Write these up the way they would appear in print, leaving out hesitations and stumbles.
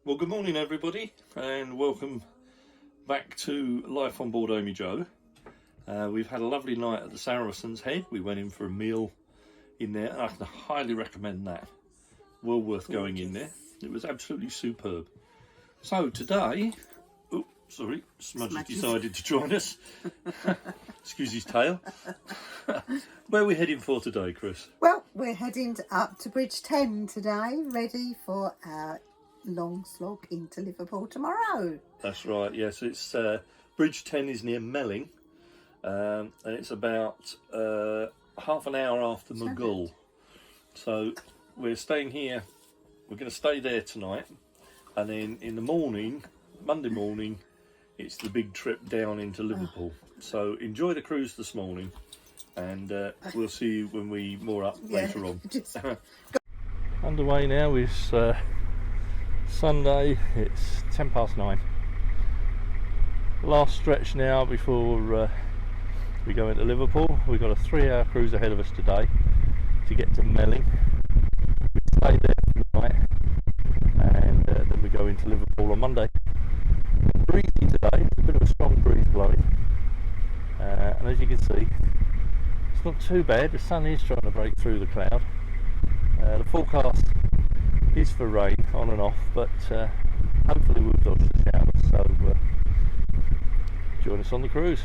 Well, good morning everybody, and welcome back to Life on Board Amy Joe. We've had a lovely night at the Saracen's Head. We went in for a meal in there, and I can highly recommend that. Well worth going in there. It was absolutely superb. So today, oh sorry, Smudgy decided to join us. Excuse his tail. Where are we heading for today, Chris? Well, we're heading up to Bridge 10 today, ready for our long slog into Liverpool tomorrow. That's right, yes. It's Bridge 10 is near Melling, and it's about half an hour after Maghull. So we're staying here, we're going to stay there tonight, and then in the morning, Monday morning, it's the big trip down into Liverpool. So enjoy the cruise this morning, and we'll see you when we moor up later on. Underway now is Sunday, it's 9:10. Last stretch now before we go into Liverpool. We've got a 3-hour cruise ahead of us today to get to Melling. We stay there for the night, and then we go into Liverpool on Monday. Breezy today, a bit of a strong breeze blowing, and as you can see, it's not too bad. The sun is trying to break through the cloud. The forecast is for rain on and off, but hopefully we'll dodge the showers, so join us on the cruise.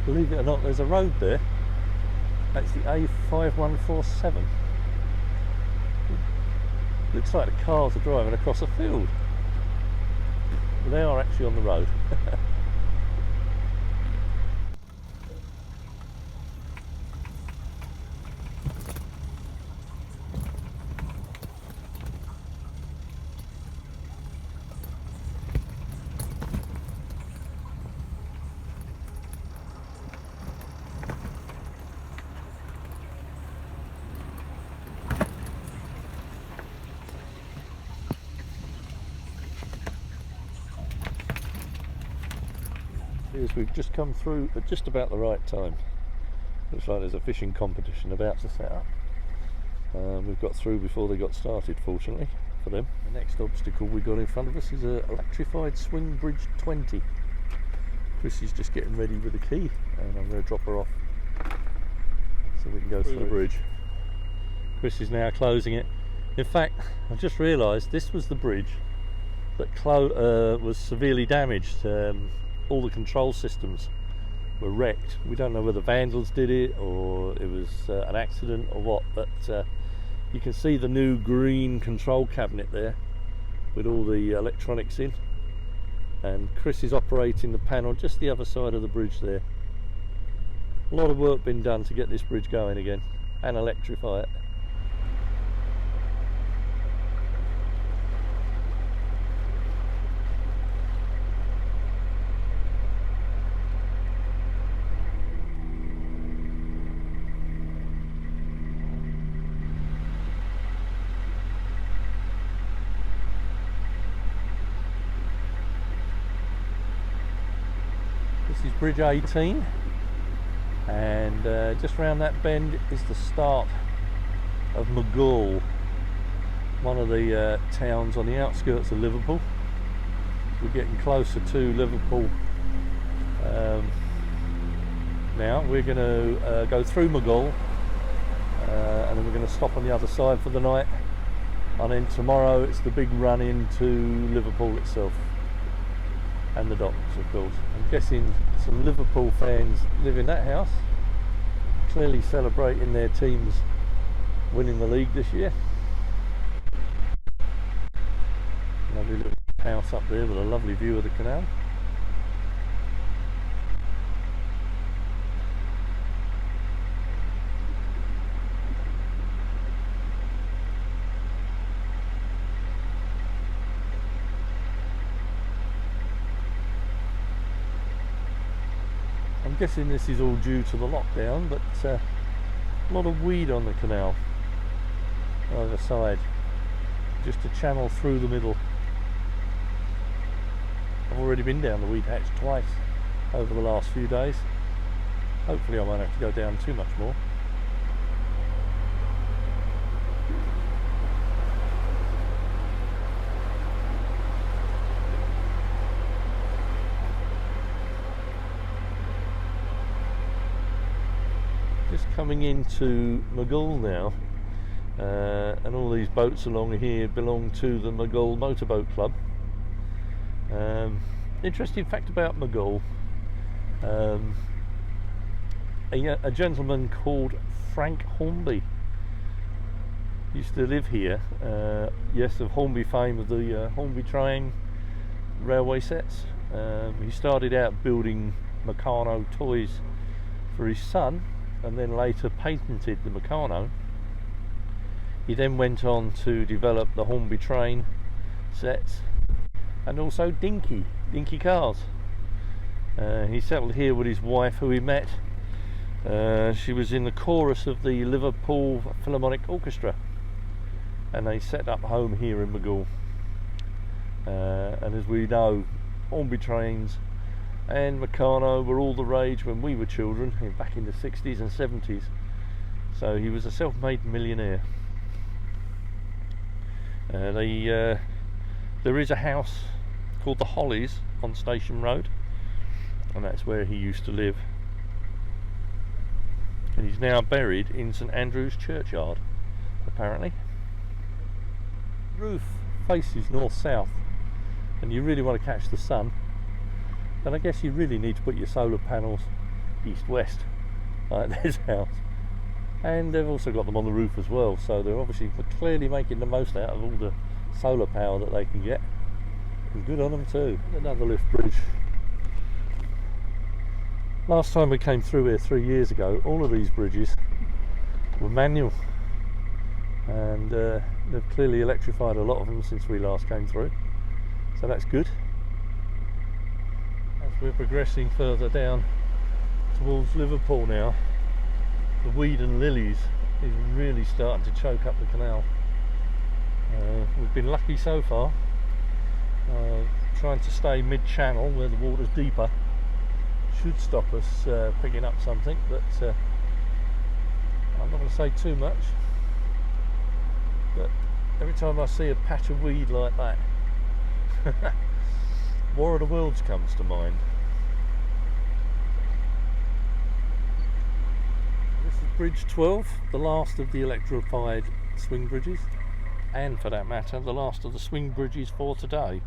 Believe it or not, there's a road there. That's the A5147. Looks like the cars are driving across a field. But they are actually on the road. We've just come through at just about the right time. Looks like there's a fishing competition about to set up. We've got through before they got started, fortunately for them. The next obstacle we got in front of us is an electrified swing bridge 20. Chrissy's just getting ready with the key, and I'm going to drop her off so we can go through the bridge. Chris is now closing it. In fact, I've just realised this was the bridge that was severely damaged. All the control systems were wrecked. We don't know whether vandals did it or it was an accident or what, but you can see the new green control cabinet there with all the electronics in, and Chris is operating the panel just the other side of the bridge there. A lot of work been done to get this bridge going again and electrify it. This is Bridge 18, and just around that bend is the start of Maghull, one of the towns on the outskirts of Liverpool. We're getting closer to Liverpool now. We're going to go through Maghull, and then we're going to stop on the other side for the night, and then tomorrow it's the big run into Liverpool itself. And the docks, of course. I'm guessing some Liverpool fans live in that house, clearly celebrating their teams winning the league this year. Lovely little house up there with a lovely view of the canal. guessing this is all due to the lockdown, but a lot of weed on the canal either side, just a channel through the middle. I've already been down the weed hatch twice over the last few days. Hopefully I won't have to go down too much more. Just coming into Maghull now, and all these boats along here belong to the Maghull Motorboat Club. Interesting fact about Maghull, a gentleman called Frank Hornby used to live here, yes, of Hornby fame, of the Hornby train railway sets. He started out building Meccano toys for his son, and then later patented the Meccano. He then went on to develop the Hornby train sets and also dinky cars. He settled here with his wife, who he met. She was in the chorus of the Liverpool Philharmonic Orchestra, and they set up home here in Maghull. And as we know, Hornby trains and Meccano were all the rage when we were children, back in the 60s and 70s. So he was a self-made millionaire. There is a house called the Hollies on Station Road, and that's where he used to live. And he's now buried in St Andrew's churchyard, apparently. Roof faces north-south, and you really want to catch the sun, then I guess you really need to put your solar panels east-west, like this house. And they've also got them on the roof as well, so they're obviously clearly making the most out of all the solar power that they can get. And good on them too. Another lift bridge. Last time we came through here 3 years ago, all of these bridges were manual, and they've clearly electrified a lot of them since we last came through, so that's good. As we're progressing further down towards Liverpool now, the weed and lilies is really starting to choke up the canal. We've been lucky so far, trying to stay mid-channel where the water's deeper should stop us picking up something, but I'm not going to say too much. But every time I see a patch of weed like that, War of the Worlds comes to mind. This is Bridge 12, the last of the electrified swing bridges, and for that matter the last of the swing bridges for today.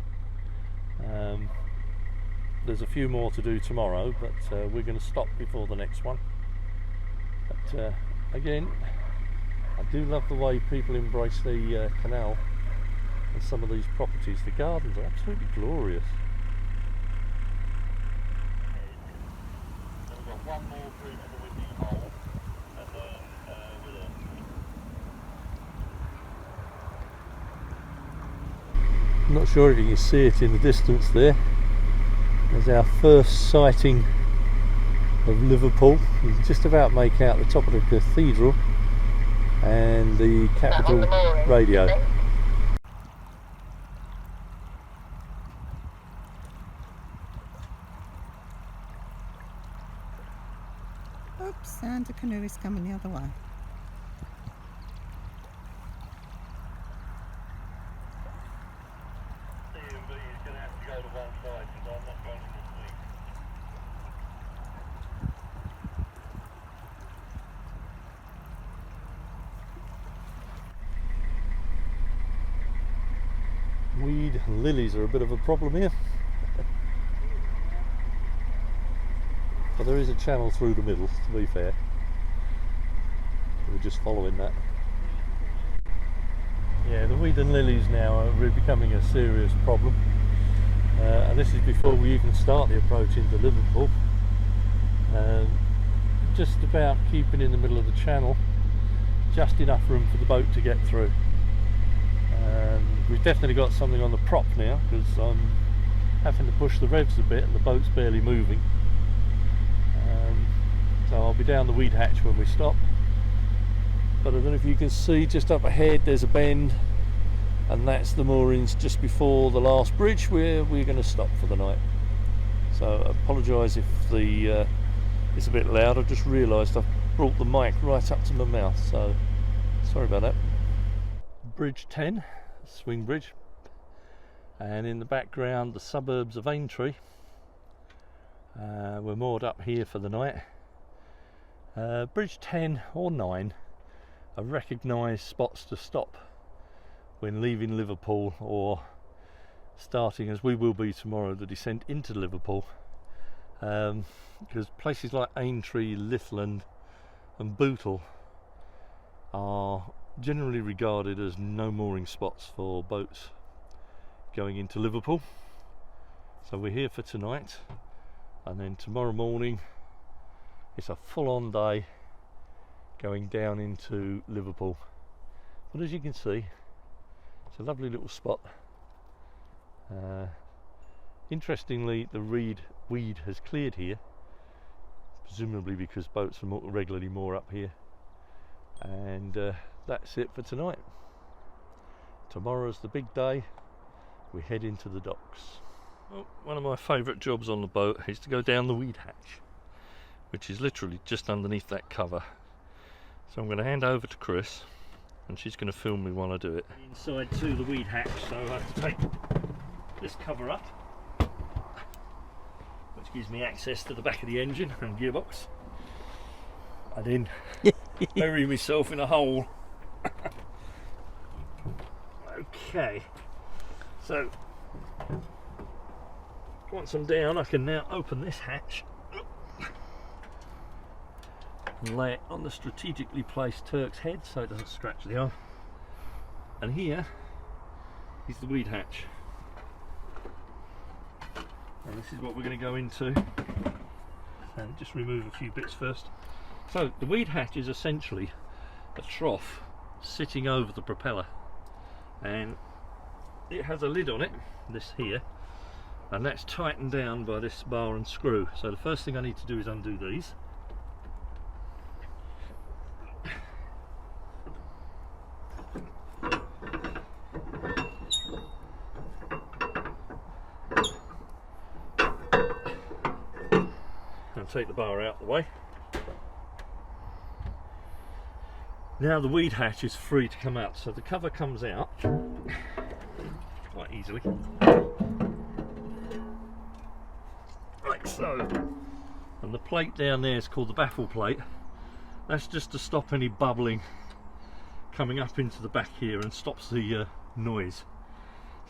There's a few more to do tomorrow, but we're going to stop before the next one. But again, I do love the way people embrace the canal and some of these properties. The gardens are absolutely glorious. We've got one more through to the windy hole, and then we're there. I'm not sure if you can see it in the distance there. There's our first sighting of Liverpool. You can just about make out the top of the cathedral and the Capital radio. Oops, and a canoe is coming the other way. Weed and lilies are a bit of a problem here. But there is a channel through the middle, to be fair. We're just following that. Yeah, the weed and lilies now are really becoming a serious problem. And this is before we even start the approach into Liverpool. Just about keeping in the middle of the channel, just enough room for the boat to get through. We've definitely got something on the prop now, because I'm having to push the revs a bit and the boat's barely moving. So I'll be down the weed hatch when we stop. But I don't know if you can see just up ahead there's a bend, and that's the moorings just before the last bridge where we're going to stop for the night. So I apologise if the it's a bit loud. I've just realised I've brought the mic right up to my mouth, so sorry about that. Bridge 10, swing bridge, and in the background the suburbs of Aintree. We're moored up here for the night. Bridge 10 or 9 are recognised spots to stop when leaving Liverpool, or starting, as we will be tomorrow, the descent into Liverpool, because places like Aintree, Lithland and Bootle are generally regarded as no mooring spots for boats going into Liverpool. So we're here for tonight, and then tomorrow morning it's a full-on day going down into Liverpool. But as you can see, it's a lovely little spot. Interestingly, the weed has cleared here, presumably because boats are regularly more up here. And that's it for tonight. Tomorrow's the big day. We head into the docks. Well, one of my favourite jobs on the boat is to go down the weed hatch, which is literally just underneath that cover. So I'm going to hand over to Chris, and she's going to film me while I do it. Inside to the weed hatch, so I have to take this cover up, which gives me access to the back of the engine and gearbox. I then bury myself in a hole. Okay, so once I'm down, I can now open this hatch and lay it on the strategically placed Turk's head so it doesn't scratch the arm. And here is the weed hatch. And this is what we're going to go into. And just remove a few bits first. So the weed hatch is essentially a trough sitting over the propeller, and it has a lid on it, this here, and that's tightened down by this bar and screw. So the first thing I need to do is undo these. And take the bar out the way. Now the weed hatch is free to come out, so the cover comes out quite easily, like so. And the plate down there is called the baffle plate. That's just to stop any bubbling coming up into the back here and stops the noise.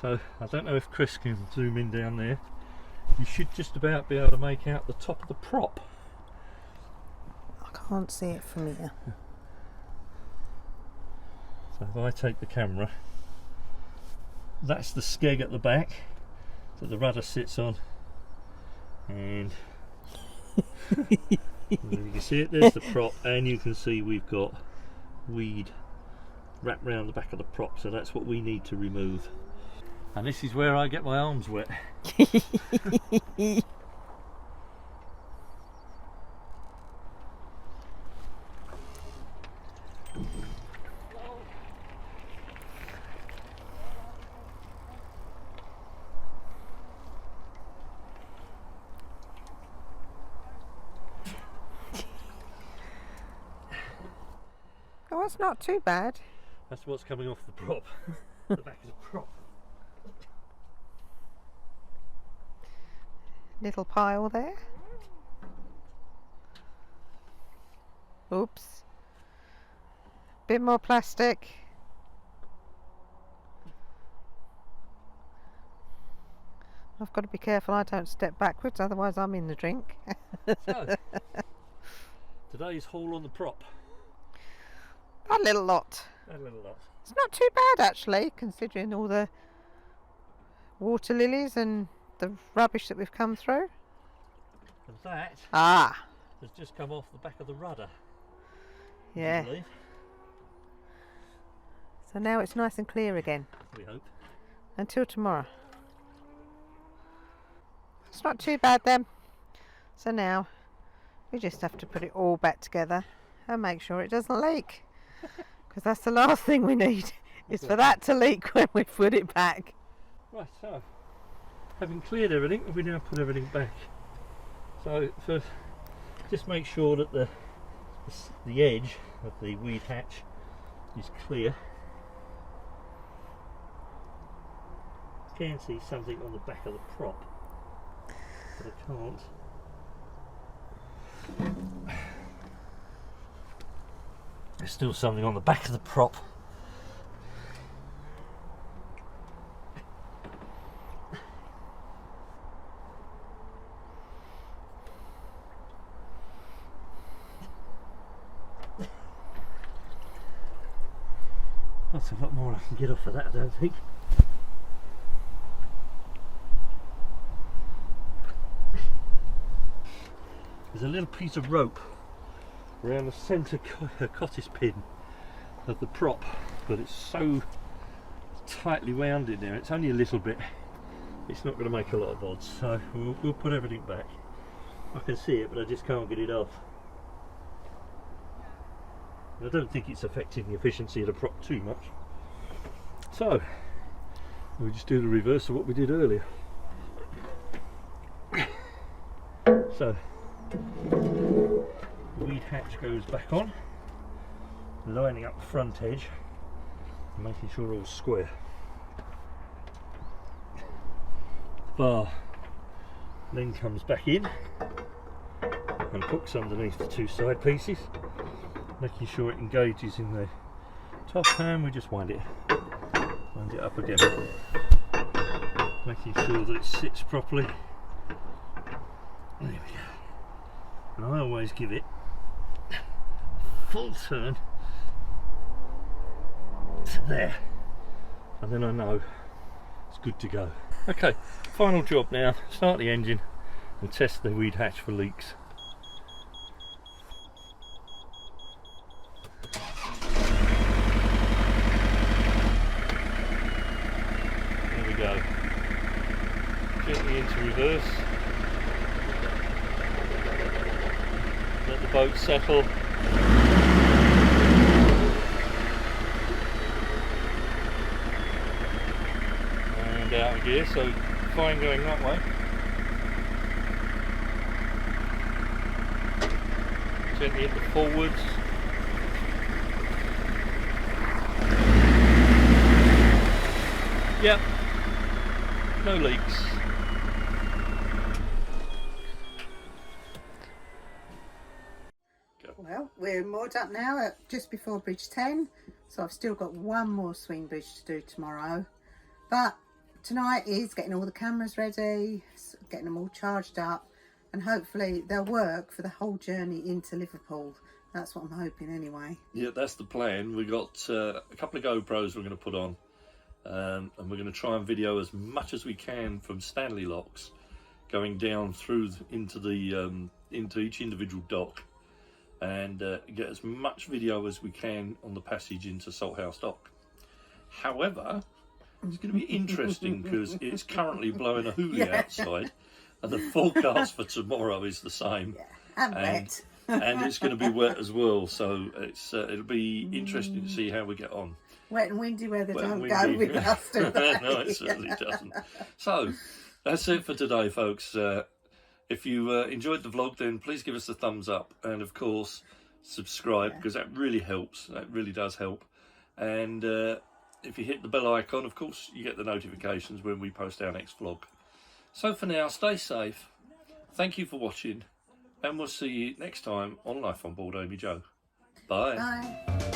So I don't know if Chris can zoom in down there. You should just about be able to make out the top of the prop. I can't see it from here. So if I take the camera, that's the skeg at the back that the rudder sits on, and you can see it, there's the prop, and you can see we've got weed wrapped around the back of the prop, so that's what we need to remove. And this is where I get my arms wet. Oh, it's not too bad. That's what's coming off the prop. The back is a prop. Little pile there. Oops. Bit more plastic. I've got to be careful I don't step backwards, otherwise I'm in the drink. So, today's haul on the prop. A little lot. A little lot. It's not too bad actually, considering all the water lilies and the rubbish that we've come through. And that has just come off the back of the rudder. Yeah. So now it's nice and clear again. We hope. Until tomorrow. It's not too bad then. So now We just have to put it all back together and make sure it doesn't leak, because that's the last thing we need, is for that to leak when we put it back. Right, so having cleared everything, we now put everything back. So first, just make sure that the edge of the weed hatch is clear. I can see something on the back of the prop, but I can't. There's still something on the back of the prop. That's a lot more I can get off of that, I don't think. There's a little piece of rope around the centre cottage pin of the prop, but it's so tightly wound in there, it's only a little bit, it's not going to make a lot of odds, so we'll put everything back. I can see it, but I just can't get it off. I don't think it's affecting the efficiency of the prop too much. So we just do the reverse of what we did earlier. So the weed hatch goes back on, lining up the front edge and making sure all's square. The bar then comes back in and hooks underneath the two side pieces, making sure it engages in the top, and we just wind it up again, making sure that it sits properly. There we go. And I always give it a full turn to there, and then I know it's good to go. Okay, final job now, start the engine and test the weed hatch for leaks. There we go. Gently into reverse. Let the boat settle. And out of gear, so fine going that way. Gently into forwards. Yep, no leaks. Well, we're moored up now at just before bridge 10, so I've still got one more swing bridge to do tomorrow. But tonight is getting all the cameras ready, getting them all charged up, and hopefully they'll work for the whole journey into Liverpool. That's what I'm hoping anyway. Yeah, that's the plan. We got a couple of GoPros we're going to put on, and we're going to try and video as much as we can from Stanley locks, going down through into each individual dock, and get as much video as we can on the passage into Salthouse Dock. However, it's going to be interesting because it's currently blowing a hoolie outside, and the forecast for tomorrow is the same. And wet. And it's going to be wet as well, so it'll be interesting to see how we get on. Wet and windy weather don't go with us, do they? No, it certainly doesn't. So that's it for today, folks. If you enjoyed the vlog, then please give us a thumbs up, and of course subscribe, because that really helps. That really does help. And if you hit the bell icon, of course you get the notifications when we post our next vlog. So for now, stay safe, thank you for watching, and we'll see you next time on Life on Board Amy Joe. Bye. Bye.